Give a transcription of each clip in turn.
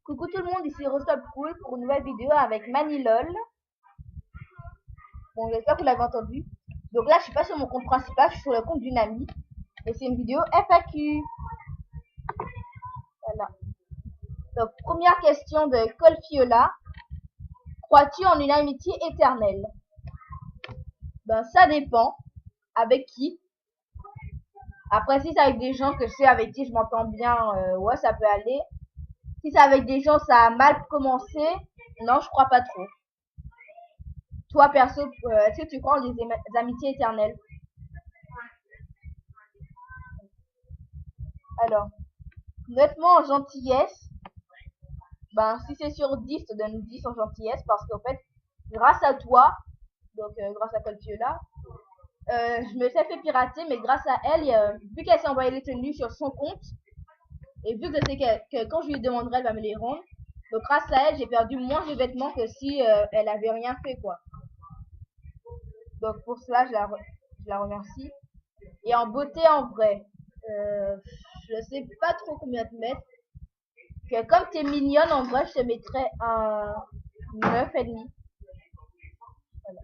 Coucou tout le monde, ici Rostop Cool pour une nouvelle vidéo avec Manilol. Bon, j'espère que vous l'avez entendu. Donc là, je suis pas sur mon compte principal, je suis sur le compte d'une amie. Et c'est une vidéo FAQ. Voilà. Donc, première question de Colfiola. Crois-tu en une amitié éternelle? Ben, ça dépend. Avec qui? Après, si c'est avec des gens que je sais avec qui je m'entends bien, ouais, ça peut aller. Si c'est avec des gens, ça a mal commencé, non, je crois pas trop. Toi, perso, est-ce que tu crois en des amitiés éternelles? Alors, honnêtement, en gentillesse, ben, si c'est sur 10, je te donne 10 en gentillesse parce qu'en fait, grâce à toi, donc grâce à Colfiola, je me suis fait pirater, mais grâce à elle, vu qu'elle s'est envoyé les tenues sur son compte, et vu que je sais que quand je lui demanderai, elle va me les rendre, donc grâce à elle, j'ai perdu moins de vêtements que si elle avait rien fait, quoi. Donc pour cela, je la remercie. Et en beauté, en vrai, je sais pas trop combien te mettre. Que comme t'es mignonne, en vrai, je te mettrais un 9,5. Voilà.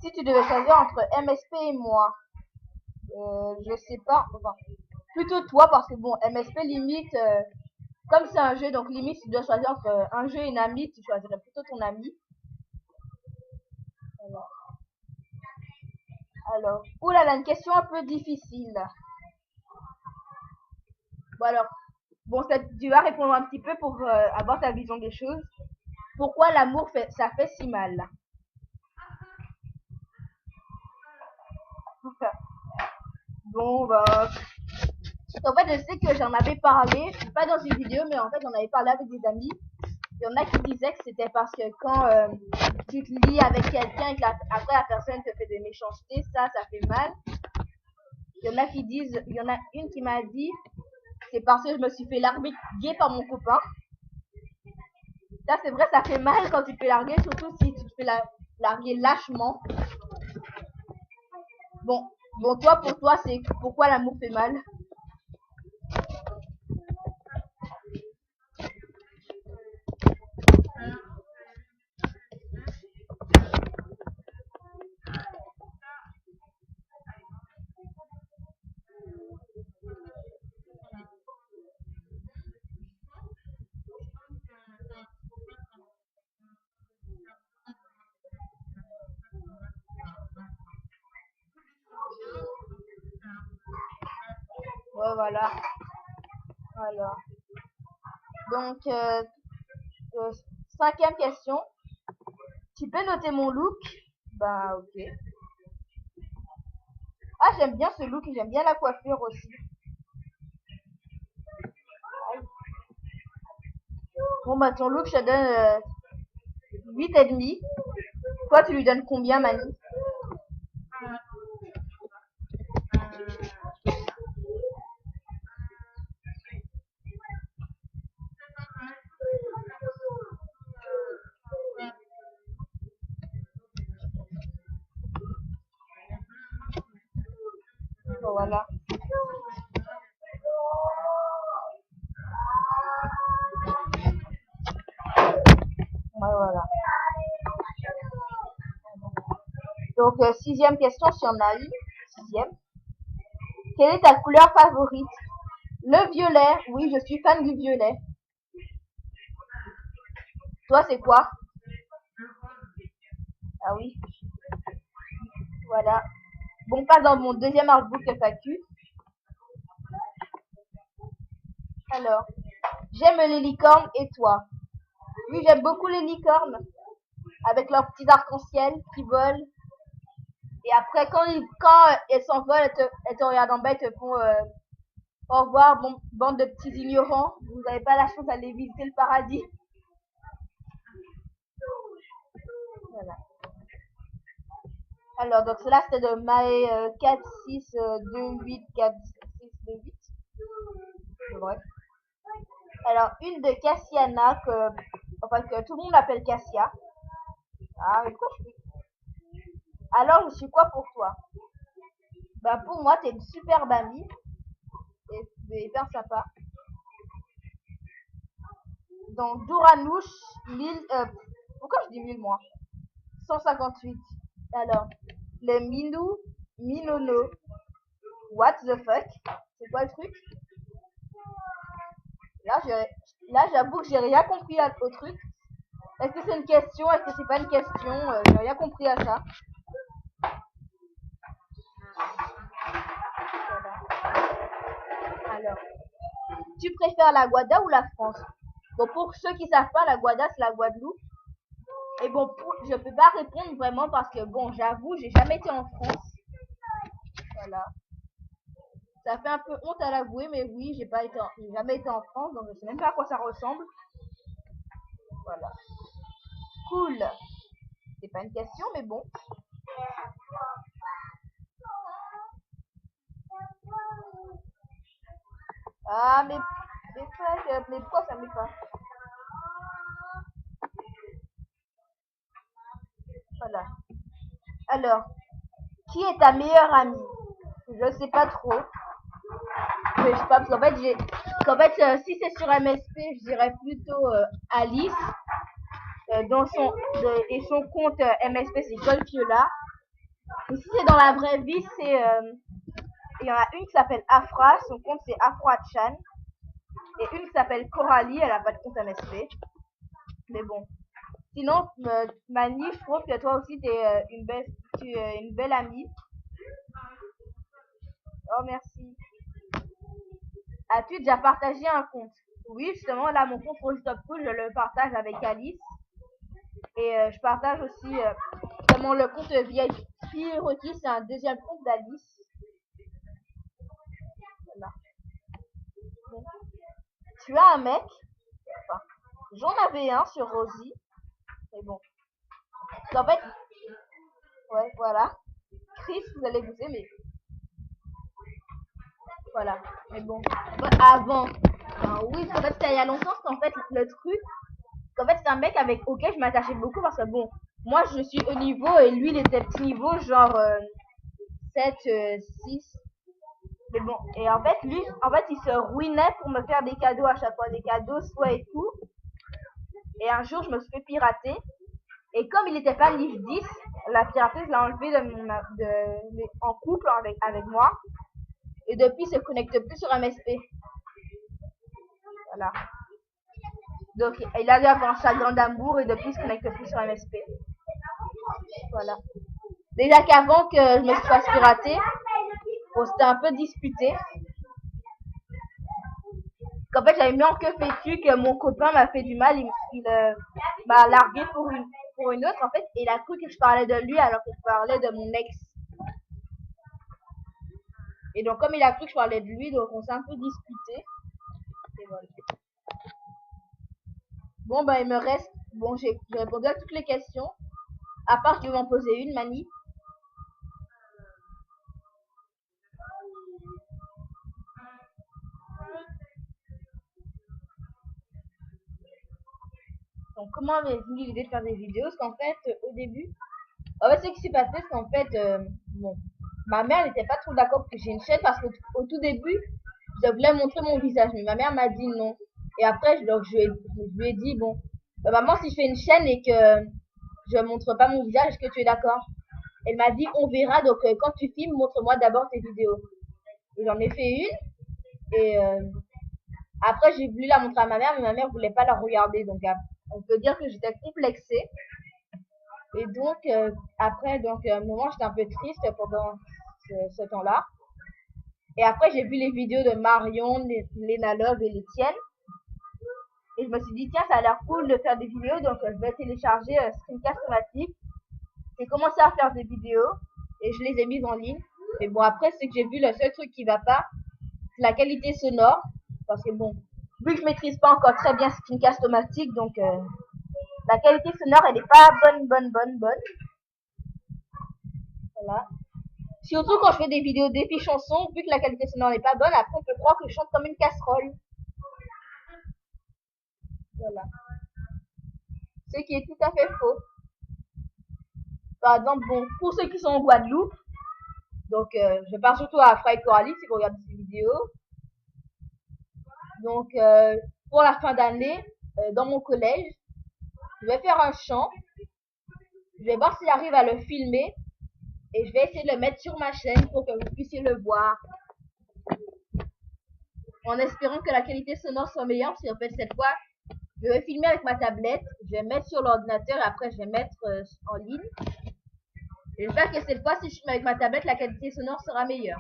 Si tu devais choisir entre MSP et moi, je sais pas, enfin, plutôt toi, parce que bon, MSP limite, comme c'est un jeu, donc limite, tu dois choisir entre un jeu et une amie, tu choisirais plutôt ton ami. Voilà. Alors, oulala, une question un peu difficile. Bon alors, bon, tu vas répondre un petit peu pour avoir ta vision des choses. Pourquoi l'amour ça fait si mal? Bon, bah, en fait, je sais que j'en avais parlé, pas dans une vidéo, mais en fait, j'en avais parlé avec des amis. Il y en a qui disaient que c'était parce que quand tu te lis avec quelqu'un et que après la personne te fait des méchancetés, ça fait mal. Il y en a qui disent, il y en a une qui m'a dit, c'est parce que je me suis fait larguer par mon copain. Ça, c'est vrai, ça fait mal quand tu te fais larguer, surtout si tu te fais larguer lâchement. Bon, toi, pour toi, c'est pourquoi l'amour fait mal? Ouais, voilà. Alors, donc, cinquième question. Tu peux noter mon look? Bah, ok. Ah, j'aime bien ce look et j'aime bien la coiffure aussi. Bon, bah, ton look, je te donne 8,5. Toi, tu lui donnes combien, Mani? Bon, voilà. Ouais, voilà. Donc, sixième question, si on a eu. Sixième. Quelle est ta couleur favorite? Le violet. Oui, je suis fan du violet. Toi, c'est quoi? Ah oui. Voilà. Bon, on passe dans mon deuxième artbook FAQ. Alors, j'aime les licornes et toi? Oui, j'aime beaucoup les licornes. Avec leurs petits arcs-en-ciel qui volent. Et après, quand elles s'envolent, elles te regardent en bas, elles te font au revoir, bande de petits ignorants. Vous n'avez pas la chance d'aller visiter le paradis. Voilà. Alors, donc cela c'était de Mae 4, 6, 2, 8, 4, 6, 2, 8. C'est vrai. Alors, une de Cassiana, que tout le monde appelle Cassia. Ah, mais pourquoi je fais? Alors, je suis quoi pour toi? Bah, pour moi, t'es une superbe amie. Et hyper sympa. Donc, Douranouche, 1000, pourquoi je dis 1000 moi? 158. Alors, les Minou, Minono, what the fuck? C'est quoi le truc? Là, j'avoue que j'ai rien compris au truc. Est-ce que c'est une question? Est-ce que c'est pas une question? J'ai rien compris à ça. Voilà. Alors, tu préfères la Guada ou la France? Bon, pour ceux qui savent pas, la Guada, c'est la Guadeloupe. Et bon, je peux pas répondre vraiment parce que, bon, j'avoue, j'ai jamais été en France. Voilà. Ça fait un peu honte à l'avouer, mais oui, j'ai jamais été en France, donc je sais même pas à quoi ça ressemble. Voilà. Cool. C'est pas une question, mais bon. Ah, mais pourquoi ça met pas? Voilà. Alors, qui est ta meilleure amie? Je sais pas trop. Mais je sais pas, parce qu'en fait, si c'est sur MSP, je dirais plutôt Alice. Et son compte MSP, c'est Golfiola. Et si c'est dans la vraie vie, il y en a une qui s'appelle Afra, son compte c'est Afra-chan. Et une qui s'appelle Coralie, elle a pas de compte MSP. Mais bon. Sinon, Mani, je trouve que toi aussi, tu es une belle amie. Oh, merci. As-tu déjà partagé un compte? Oui, justement, là, mon compte Rose Top Cool, je le partage avec Alice. Et je partage aussi le compte VIP Rocky, c'est un deuxième compte d'Alice. Voilà. Bon. Tu as un mec? Enfin, j'en avais un sur Rosie. Mais bon. En fait, ouais, voilà. Chris, vous allez vous aimer. Voilà. Mais bon. Avant. Oui, en fait, c'était il y a longtemps, parce qu'en fait, le truc, en fait, c'est un mec avec auquel je m'attachais beaucoup parce que bon, moi je suis haut niveau et lui il était petit niveau, genre 7, 6. Mais bon, et en fait, lui, il se ruinait pour me faire des cadeaux à chaque fois, des cadeaux, soit et tout. Et un jour, je me suis fait pirater. Et comme il n'était pas niveau 10, la pirateuse l'a enlevé en couple avec moi. Et depuis, il se connecte plus sur MSP. Voilà. Donc, il a dû avoir un chagrin d'amour et depuis, il se connecte plus sur MSP. Voilà. Déjà qu'avant que je me fasse pirater, bon, c'était un peu disputé. Qu'en fait, j'avais mis en que fais-tu que mon copain m'a fait du mal, il m'a largué pour une autre, en fait, et il a cru que je parlais de lui alors que je parlais de mon ex. Et donc, comme il a cru que je parlais de lui, donc on s'est un peu disputé. Et voilà. Bon, ben, il me reste, bon, j'ai répondu à toutes les questions, à part que tu veux m'en poser une, Mani. Donc, comment m'est venue l'idée de faire des vidéos? Parce qu'en fait, au début, en fait, ce qui s'est passé, c'est qu'en fait, bon, ma mère n'était pas trop d'accord pour que j'ai une chaîne parce qu'au tout début, je voulais montrer mon visage, mais ma mère m'a dit non. Et après, donc, je lui ai dit, bon, bah, maman, si je fais une chaîne et que je montre pas mon visage, est-ce que tu es d'accord? Elle m'a dit, on verra, donc quand tu filmes, montre-moi d'abord tes vidéos. Et j'en ai fait une, et après, j'ai voulu la montrer à ma mère, mais ma mère voulait pas la regarder, donc on peut dire que j'étais complexée. Et donc, après, à un moment, j'étais un peu triste pendant ce temps-là. Et après, j'ai vu les vidéos de Marion, Lena Love et les tiennes. Et je me suis dit, tiens, ça a l'air cool de faire des vidéos, donc je vais télécharger Screencast-O-Matic. J'ai commencé à faire des vidéos et je les ai mises en ligne. Mais bon, après, c'est que j'ai vu le seul truc qui va pas, c'est la qualité sonore. Parce que bon, vu que je maîtrise pas encore très bien Screencast-O-Matic, donc la qualité sonore, elle est pas bonne. Voilà. Surtout quand je fais des vidéos d'épis chansons, vu que la qualité sonore n'est pas bonne, après on peut croire que je chante comme une casserole. Voilà. Ce qui est tout à fait faux. Par exemple, bon, pour ceux qui sont en Guadeloupe, donc je parle surtout à Afra et Coralie si vous regardez ces vidéos. Donc pour la fin d'année, dans mon collège. Je vais faire un chant. Je vais voir s'il arrive à le filmer. Et je vais essayer de le mettre sur ma chaîne pour que vous puissiez le voir. En espérant que la qualité sonore soit meilleure. Parce qu'en fait, cette fois, je vais filmer avec ma tablette. Je vais mettre sur l'ordinateur et après, je vais mettre en ligne. J'espère que cette fois, si je filme avec ma tablette, la qualité sonore sera meilleure.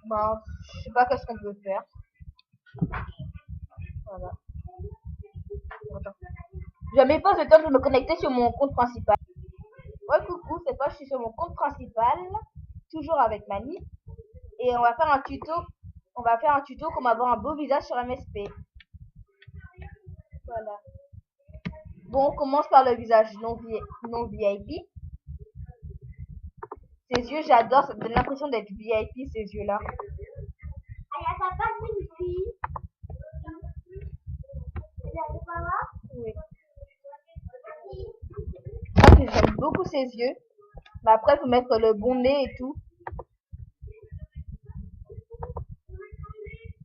Bon, je sais pas qu'est-ce qu'on peut faire. Voilà. J'avais pas le temps de me connecter sur mon compte principal. Ouais, coucou, cette fois je suis sur mon compte principal, toujours avec Mani. Et on va faire un tuto. On va faire un tuto comment avoir un beau visage sur MSP. Voilà. Bon, on commence par le visage non VIP. Ses yeux, j'adore, ça me donne l'impression d'être VIP, ces yeux-là. Oui. J'aime beaucoup ses yeux. Mais après, il faut mettre le bon nez et tout.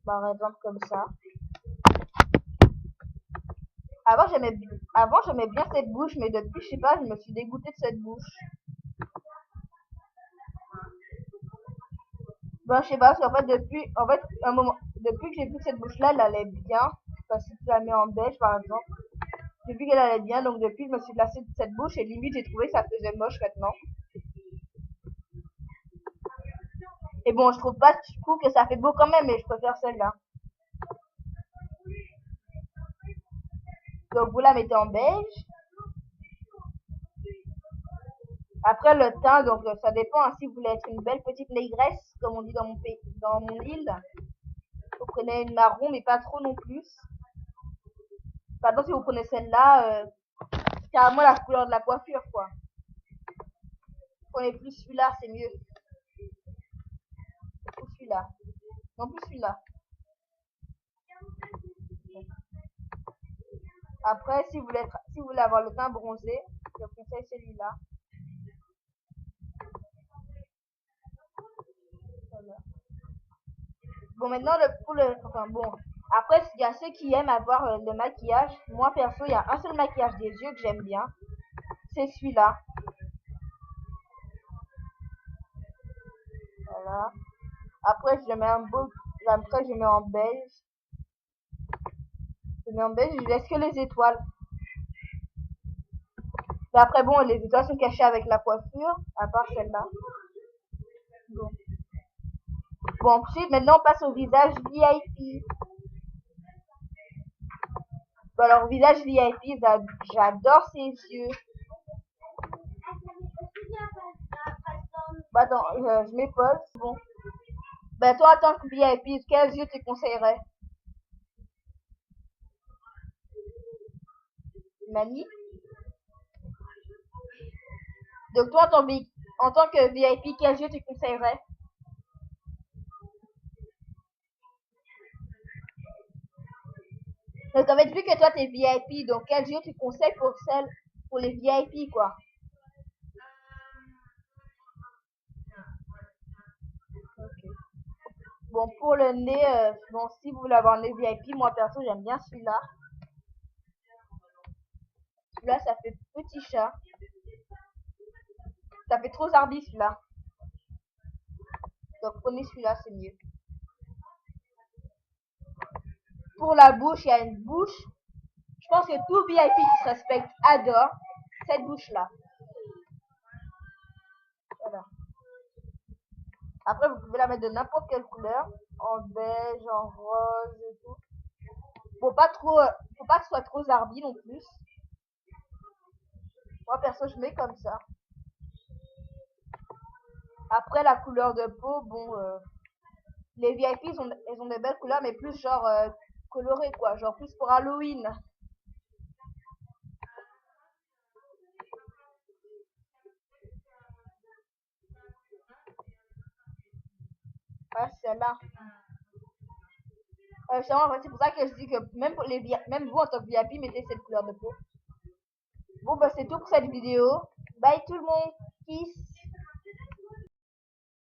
Par exemple, comme ça. Avant, j'aimais bien cette bouche, mais depuis, je sais pas, je me suis dégoûtée de cette bouche. Ben, je sais pas, parce qu'en fait, depuis que j'ai vu que cette bouche-là, elle allait bien. Parce que si tu la mets en beige, par exemple. J'ai vu qu'elle allait bien, donc depuis, je me suis lassée de cette bouche et limite, j'ai trouvé que ça faisait moche maintenant. Et bon, je trouve que ça fait beau quand même, mais je préfère celle-là. Donc, vous la mettez en beige. Après, le teint, donc ça dépend. Hein, si vous voulez être une belle petite négresse, comme on dit dans mon île, vous prenez une marron, mais pas trop non plus. Par exemple, si vous prenez celle-là, c'est carrément la couleur de la coiffure, quoi. Prenez plus celui-là, c'est mieux. Ou celui-là. Non, plus celui-là. Après, si vous voulez avoir le teint bronzé, je vous conseille celui-là. Voilà. Bon, maintenant, après, il y a ceux qui aiment avoir le maquillage. Moi, perso, il y a un seul maquillage des yeux que j'aime bien. C'est celui-là. Voilà. Après, je mets je mets en beige. Je mets en beige, je laisse que les étoiles. Mais après, bon, les étoiles sont cachées avec la coiffure, à part celle-là. Bon, ensuite, maintenant, on passe au visage VIP. Bon, alors, visage VIP, j'adore ses yeux. Bah, attends, je mets pause. Bon. Bah, toi, en tant que VIP, quels yeux tu conseillerais? Mani? Donc, toi, en tant que VIP, quels yeux tu conseillerais? Donc, en fait, vu que toi, t'es VIP, donc quels yeux tu conseilles pour les VIP, quoi? Okay. Bon, pour le nez, bon, si vous voulez avoir un nez VIP, moi, perso, j'aime bien celui-là. Celui-là, ça fait petit chat. Ça fait trop zarbi, celui-là. Donc, prenez celui-là, c'est mieux. Pour la bouche, il y a une bouche. Je pense que tout VIP qui se respecte adore cette bouche-là. Voilà. Après, vous pouvez la mettre de n'importe quelle couleur. En beige, en rose et tout. Faut pas que ce soit trop zarbi non plus. Moi, perso, je mets comme ça. Après, la couleur de peau, bon, les VIP, ils ont des belles couleurs, mais plus genre colorées, quoi. Genre plus pour Halloween. Ouais, celle-là. C'est pour ça que je dis que même vous en tant que VIP, mettez cette couleur de peau. Bon, bah c'est tout pour cette vidéo. Bye tout le monde. Peace.